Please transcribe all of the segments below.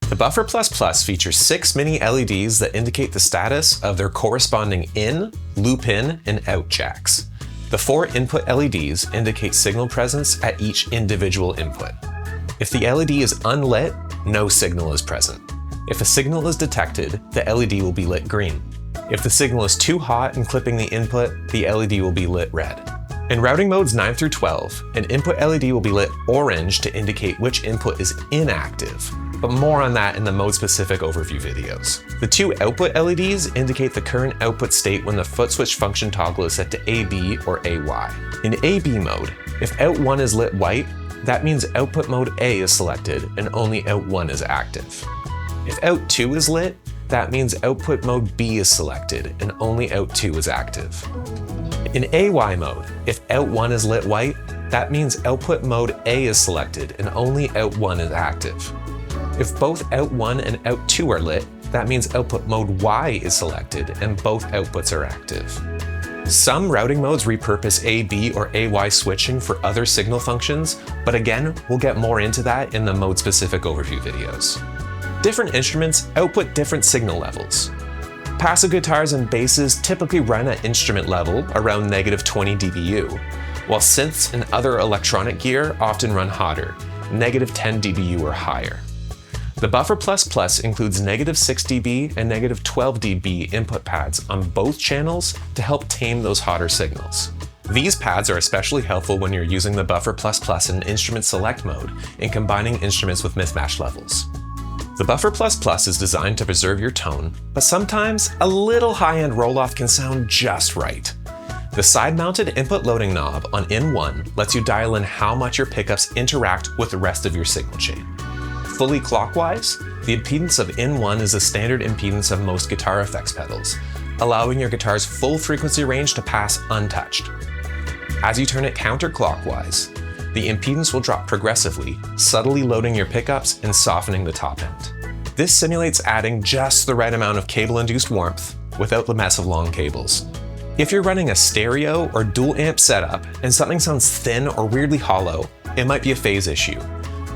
The Buffer++ features 6 mini LEDs that indicate the status of their corresponding in, loop in, and out jacks. The 4 input LEDs indicate signal presence at each individual input. If the LED is unlit, no signal is present. If a signal is detected, the LED will be lit green. If the signal is too hot and clipping the input, the LED will be lit red. In routing modes 9 through 12, an input LED will be lit orange to indicate which input is inactive, but more on that in the mode-specific overview videos. The 2 output LEDs indicate the current output state when the Footswitch function toggle is set to AB or AY. In AB mode, if out 1 is lit white, that means output mode A is selected and only out 1 is active. If out 2 is lit, that means output mode B is selected and only out 2 is active. In AY mode, if out 1 is lit white, that means output mode A is selected and only out 1 is active. If both out 1 and out 2 are lit, that means output mode Y is selected and both outputs are active. Some routing modes repurpose AB or AY switching for other signal functions, but again, we'll get more into that in the mode-specific overview videos. Different instruments output different signal levels. Passive guitars and basses typically run at instrument level around -20 dBu, while synths and other electronic gear often run hotter, -10 dBu or higher. The Buffer++ includes -6 dB and -12 dB input pads on both channels to help tame those hotter signals. These pads are especially helpful when you're using the Buffer++ in instrument select mode and combining instruments with mismatched levels. The Buffer++ is designed to preserve your tone, but sometimes a little high-end roll-off can sound just right. The side-mounted input loading knob on In1 lets you dial in how much your pickups interact with the rest of your signal chain. Fully clockwise, the impedance of In1 is the standard impedance of most guitar effects pedals, allowing your guitar's full frequency range to pass untouched. As you turn it counterclockwise, the impedance will drop progressively, subtly loading your pickups and softening the top end. This simulates adding just the right amount of cable-induced warmth without the mess of long cables. If you're running a stereo or dual amp setup and something sounds thin or weirdly hollow, it might be a phase issue,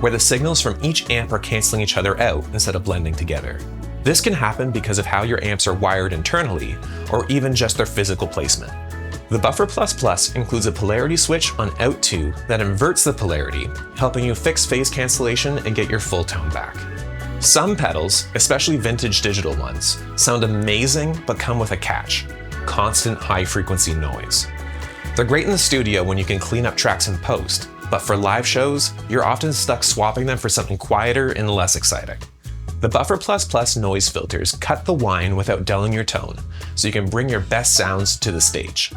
where the signals from each amp are canceling each other out instead of blending together. This can happen because of how your amps are wired internally, or even just their physical placement. The Buffer++ includes a polarity switch on out 2 that inverts the polarity, helping you fix phase cancellation and get your full tone back. Some pedals, especially vintage digital ones, sound amazing but come with a catch: constant high-frequency noise. They're great in the studio when you can clean up tracks in post, but for live shows, you're often stuck swapping them for something quieter and less exciting. The Buffer++ noise filters cut the whine without dulling your tone, so you can bring your best sounds to the stage.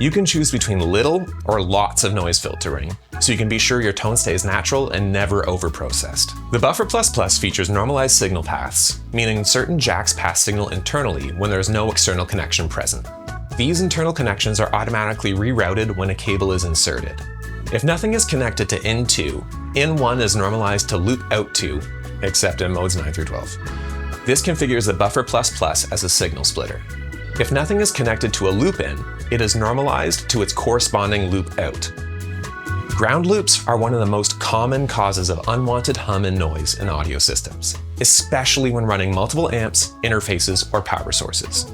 You can choose between little or lots of noise filtering, so you can be sure your tone stays natural and never over-processed. The Buffer++ features normalized signal paths, meaning certain jacks pass signal internally when there is no external connection present. These internal connections are automatically rerouted when a cable is inserted. If nothing is connected to In2, In1 is normalized to loop out 2, except in modes 9 through 12. This configures the Buffer++ as a signal splitter. If nothing is connected to a loop in, it is normalized to its corresponding loop out. Ground loops are one of the most common causes of unwanted hum and noise in audio systems, especially when running multiple amps, interfaces, or power sources.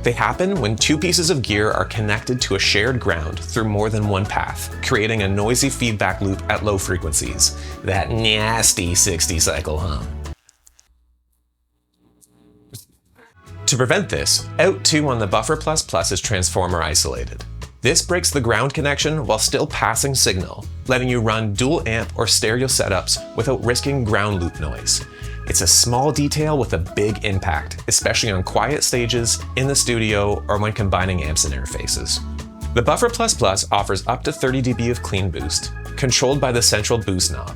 They happen when 2 pieces of gear are connected to a shared ground through more than one path, creating a noisy feedback loop at low frequencies. That nasty 60-cycle hum. To prevent this, out 2 on the Buffer++ is transformer isolated. This breaks the ground connection while still passing signal, letting you run dual amp or stereo setups without risking ground loop noise. It's a small detail with a big impact, especially on quiet stages, in the studio, or when combining amps and interfaces. The Buffer++ offers up to 30 dB of clean boost, controlled by the central boost knob.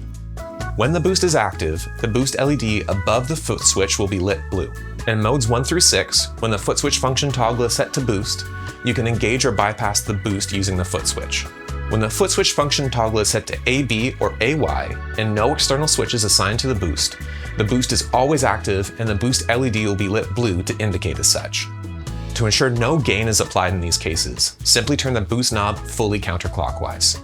When the boost is active, the boost LED above the Footswitch will be lit blue. In modes 1 through 6, when the Footswitch function toggle is set to boost, you can engage or bypass the boost using the Footswitch. When the Footswitch function toggle is set to AB or AY and no external switch is assigned to the boost is always active and the boost LED will be lit blue to indicate as such. To ensure no gain is applied in these cases, simply turn the boost knob fully counterclockwise.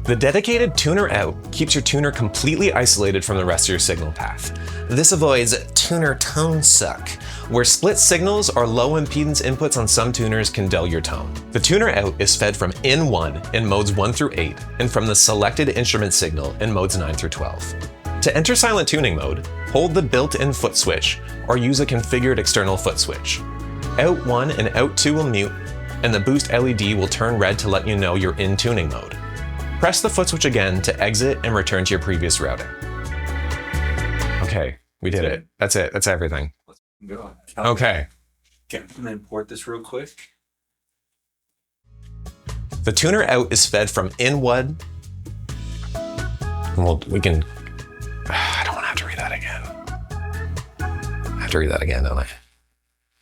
The dedicated tuner out keeps your tuner completely isolated from the rest of your signal path. This avoids tuner tone suck, where split signals or low impedance inputs on some tuners can dull your tone. The tuner out is fed from in1 in modes 1 through 8 and from the selected instrument signal in modes 9 through 12. To enter silent tuning mode, hold the built-in Footswitch or use a configured external Footswitch. Out 1 and out 2 will mute, and the boost LED will turn red to let you know you're in tuning mode. Press the Footswitch again to exit and return to your previous routing. Okay, we did it. That's it. That's everything. Let's go. Okay. Can I import this real quick? The tuner out is fed from in1. Well, we can. I don't want to have to read that again. I have to read that again, don't I?